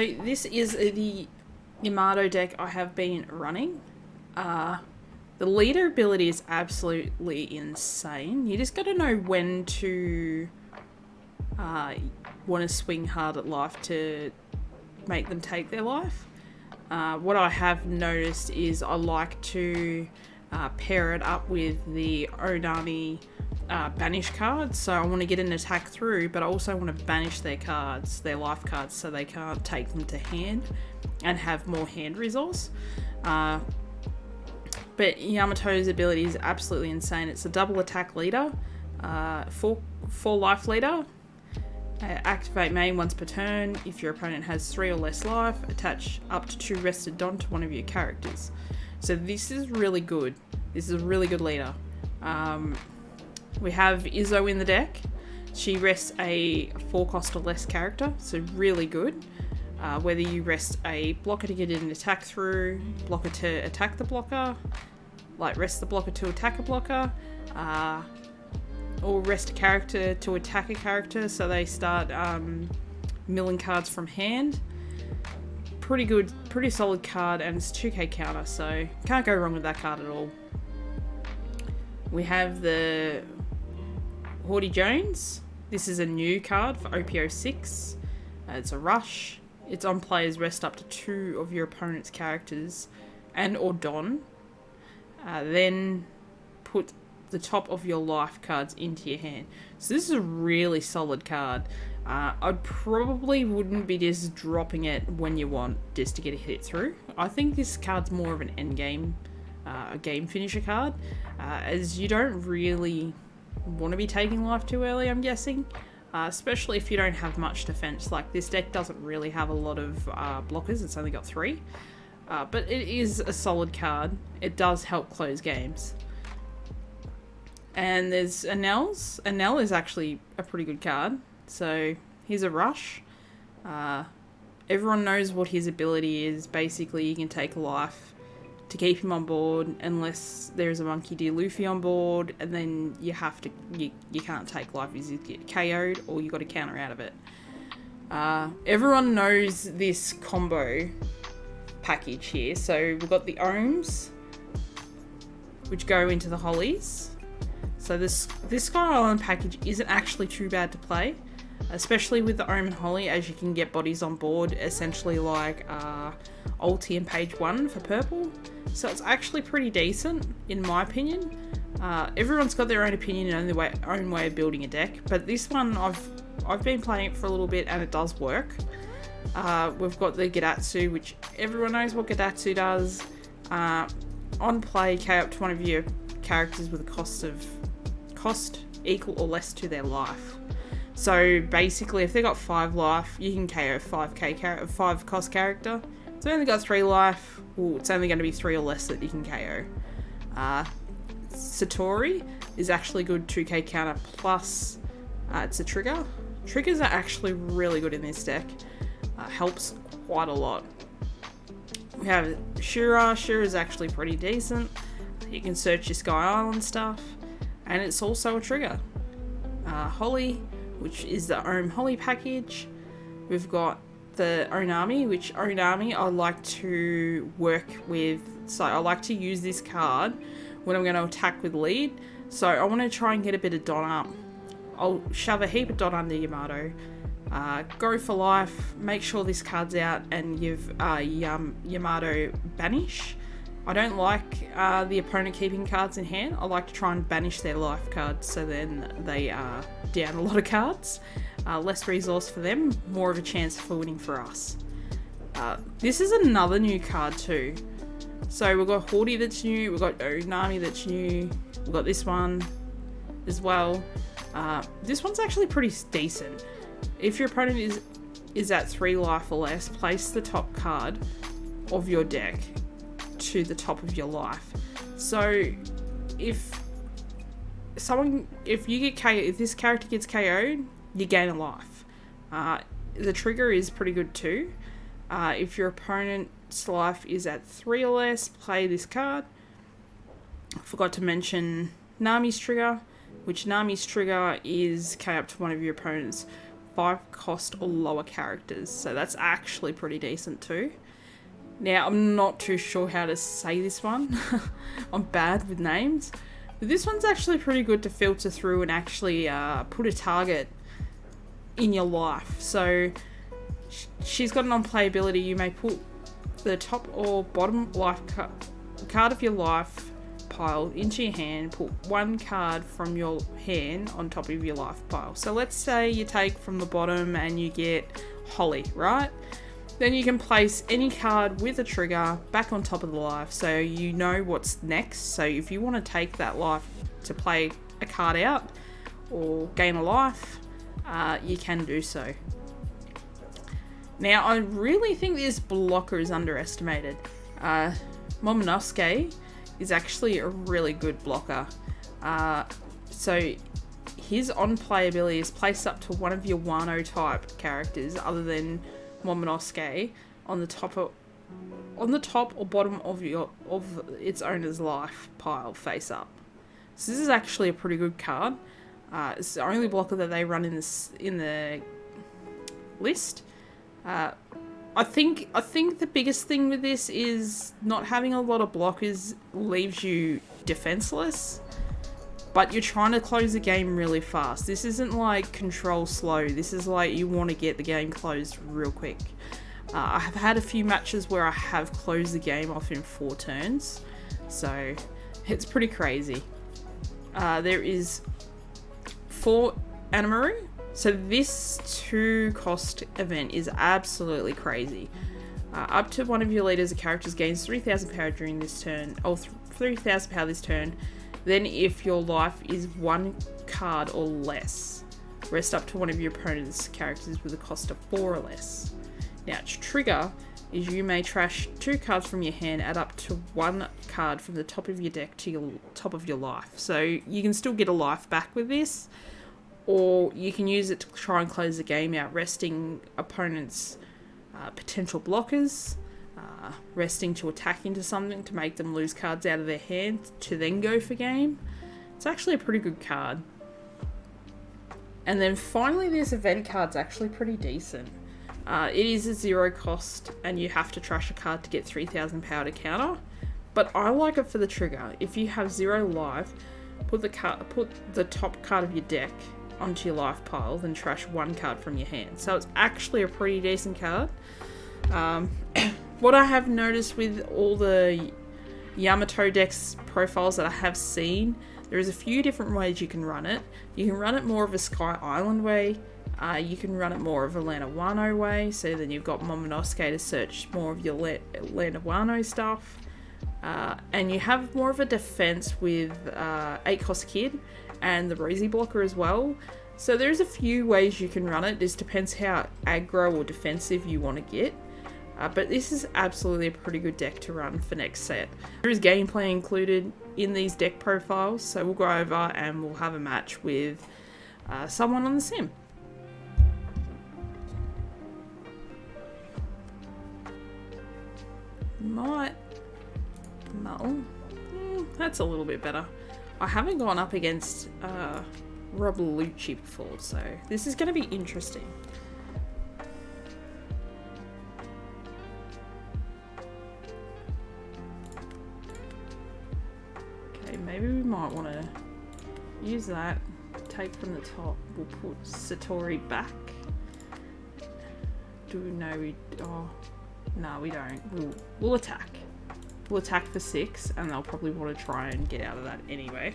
So this is the Yamato deck I have been running. The leader ability is absolutely insane. You just got to know when to want to swing hard at life to make them take their life. What I have noticed is I like to pair it up with the Onami banish cards. So I want to get an attack through, but I also want to banish their cards, their life cards, so they can't take them to hand and have more hand resource. But Yamato's ability is absolutely insane. It's a double attack leader, four life leader. Activate main once per turn. If your opponent has 3 or less life, attach up to 2 rested Don to one of your characters. So this is really good. This is a really good leader. We have Izzo in the deck. She rests a 4 cost or less character, so really good. Whether you rest a blocker to get an attack through, blocker to attack the blocker, like rest the blocker to attack a blocker, or rest a character to attack a character so they start milling cards from hand. Pretty good, pretty solid card, and it's 2k counter, so can't go wrong with that card at all. We have the Haughty Jones. This is a new card for OP06. It's a rush. It's on players rest up to 2 of your opponent's characters and or Don. Then put the top of your life cards into your hand. So this is a really solid card. I probably wouldn't be just dropping it when you want just to get a hit through. I think this card's more of an end game, a game finisher card, as you don't really want to be taking life too early, I'm guessing. Especially if you don't have much defense. Like, this deck doesn't really have a lot of blockers. It's only got 3. But it is a solid card. It does help close games. And there's Anel's. Anel is actually a pretty good card. So here's a rush. Everyone knows what his ability is. Basically, you can take life to keep him on board unless there's a Monkey D. Luffy on board, and then you have to you can't take life because you get KO'd or you got to counter out of it. Everyone knows this combo package here. So we've got the Ohms, which go into the Hollies. So this Sky Island package isn't actually too bad to play, especially with the Ohm and Holly, as you can get bodies on board, essentially like ulti and page 1 for purple. So it's actually pretty decent, in my opinion. Everyone's got their own opinion and their own way of building a deck, but this one I've been playing it for a little bit and it does work. We've got the Gadatsu, which everyone knows what Gadatsu does. On play, KO up to one of your characters with a cost equal or less to their life. So basically, if they got 5 life, you can KO 5 cost character. If they only got 3 life, well, it's only going to be 3 or less that you can KO. Satori is actually good 2k counter plus it's a trigger. Triggers are actually really good in this deck. Helps quite a lot. We have Shura. Shura is actually pretty decent. You can search your Sky Island stuff, and it's also a trigger. Holly, which is the Ohm Holly package. We've got the Onami, which Onami I like to work with. So I like to use this card when I'm going to attack with lead. So I want to try and get a bit of Don up. I'll shove a heap of Don under Yamato. Go for life, make sure this card's out, and give Yamato banish. I don't like the opponent keeping cards in hand. I like to try and banish their life cards, so then they are down a lot of cards. Less resource for them, more of a chance for winning for us. This is another new card too. So we've got Haughty that's new, we've got Onami that's new, we've got this one as well. This one's actually pretty decent. If your opponent is at 3 life or less, place the top card of your deck to the top of your life. So if you get KO, if this character gets KO'd, you gain a life. The trigger is pretty good too. If your opponent's life is at 3 or less, play this card. I forgot to mention Nami's trigger, which Nami's trigger is KO up to one of your opponent's 5 cost or lower characters. So that's actually pretty decent too. Now, I'm not too sure how to say this one. I'm bad with names. But this one's actually pretty good to filter through and actually put a target in your life. So she's got an on-playability. You may put the top or bottom life card of your life pile into your hand. Put 1 card from your hand on top of your life pile. So let's say you take from the bottom and you get Holly, right? Then you can place any card with a trigger back on top of the life, so you know what's next. So if you want to take that life to play a card out or gain a life, you can do so. Now, I really think this blocker is underestimated. Momonosuke is actually a really good blocker. So his on-playability is placed up to one of your Wano type characters other than Momonosuke on the top or bottom of its owner's life pile face up. So this is actually a pretty good card. It's the only blocker that they run in the list. I think the biggest thing with this is not having a lot of blockers leaves you defenseless, but you're trying to close the game really fast. This isn't like control slow. This is like you want to get the game closed real quick. I have had a few matches where I have closed the game off in 4 turns, so it's pretty crazy. There is 4 Anamaru. So this 2 cost event is absolutely crazy. Up to one of your leaders or characters gains 3,000 power during this turn, or 3,000 power this turn. Then if your life is 1 card or less, rest up to one of your opponent's characters with a cost of 4 or less. Now, its trigger is you may trash 2 cards from your hand, add up to 1 card from the top of your deck to your top of your life. So you can still get a life back with this, or you can use it to try and close the game out, resting opponents' potential blockers, resting to attack into something to make them lose cards out of their hand to then go for game. It's actually a pretty good card. And then finally, this event card's actually pretty decent. It is a 0 cost and you have to trash a card to get 3,000 power to counter, but I like it for the trigger. If you have 0 life, put the top card of your deck onto your life pile, then trash 1 card from your hand. So it's actually a pretty decent card. What I have noticed with all the Yamato decks profiles that I have seen, there is a few different ways you can run it. You can run it more of a Sky Island way. You can run it more of a Land of Wano way. So then you've got Momonosuke to search more of your Land of Wano stuff. And you have more of a defense with 8 cost Kid and the Breezy blocker as well. So there's a few ways you can run it. This depends how aggro or defensive you want to get. But this is absolutely a pretty good deck to run for next set. There is gameplay included in these deck profiles, so we'll go over and we'll have a match with someone on the sim. That's a little bit better. I haven't gone up against Rob Lucci before, so this is going to be interesting. Okay, maybe we might want to use that. Take from the top. We'll put Satori back. No, we don't. We'll attack. We'll attack for 6, and they'll probably want to try and get out of that anyway.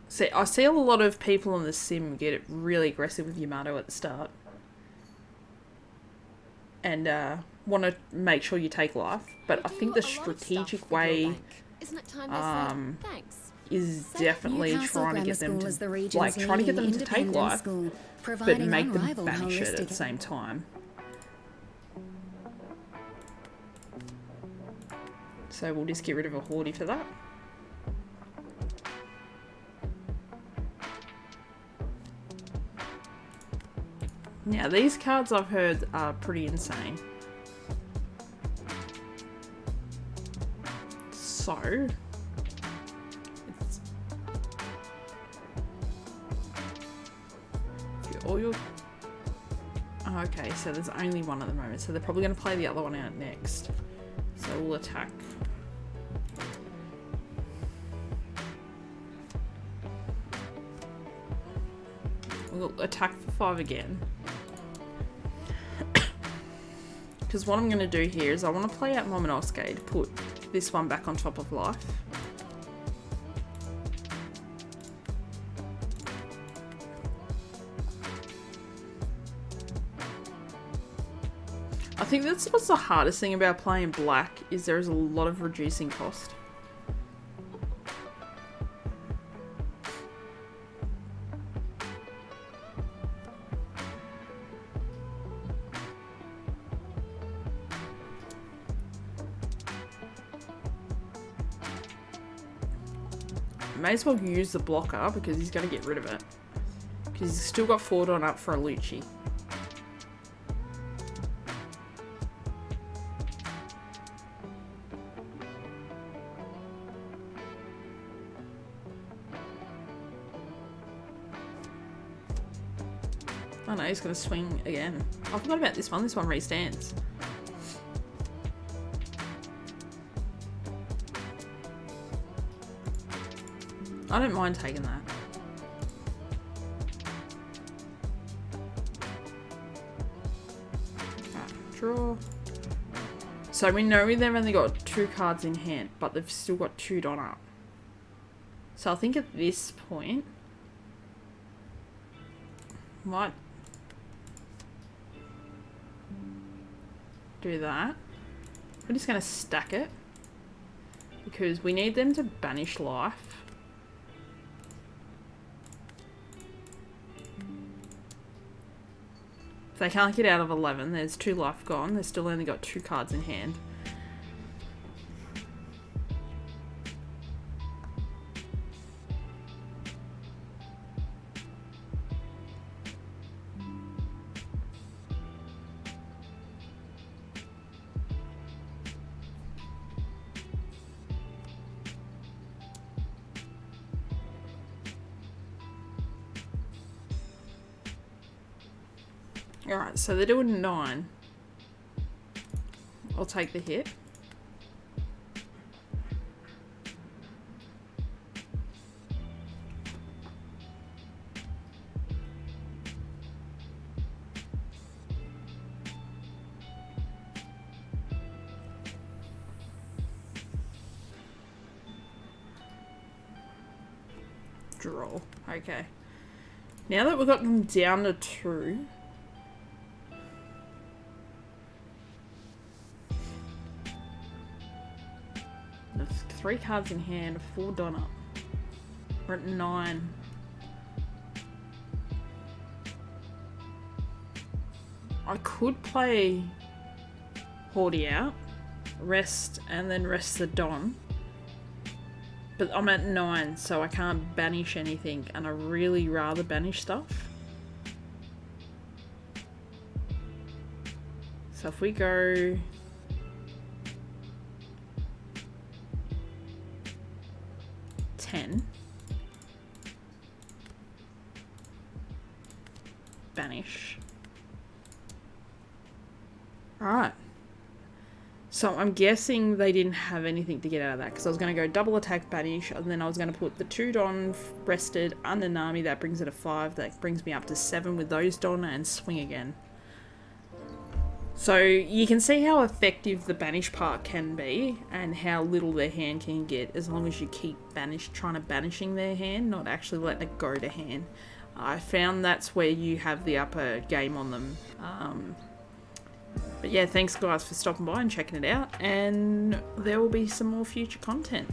See, I see a lot of people on the sim get really aggressive with Yamato at the start. And want to make sure you take life. But I think the strategic way is definitely trying to get them to take life, but make them banish it at the same time. So we'll just get rid of a Horde for that. Now these cards I've heard are pretty insane. So it's all your. Oh, okay, so there's only one at the moment, so they're probably going to play the other one out next. So we'll attack. We'll attack for 5 again. Because what I'm going to do here is I want to play out Yamato Sky to put this one back on top of life. I think that's what's the hardest thing about playing black, is there is a lot of reducing cost. May as well use the blocker because he's going to get rid of it. Because he's still got 4 on up for a Lucci. Oh no, he's going to swing again. I forgot about this one. This one restands. I don't mind taking that. Right, draw. So we know they've only got 2 cards in hand, but they've still got 2 on up. So I think at this point, might do that. We're just going to stack it because we need them to banish life. If they can't get out of 11, there's 2 life gone. They've still only got 2 cards in hand. Alright, so they're doing 9. I'll take the hit. Draw. Okay. Now that we've got them down to 2... There's 3 cards in hand, 4 done up. We're at 9. I could play Haughty out, rest, and then rest the Don. But I'm at 9, so I can't banish anything, and I really rather banish stuff. So if we go... Banish. Alright. So I'm guessing they didn't have anything to get out of that because I was going to go double attack banish and then I was going to put the 2 Don rested under Nami. That brings it to 5. That brings me up to 7 with those Don and swing again. So you can see how effective the banish part can be and how little their hand can get as long as you keep trying to banishing their hand, not actually letting it go to hand. I found that's where you have the upper game on them. But yeah, thanks guys for stopping by and checking it out, and there will be some more future content.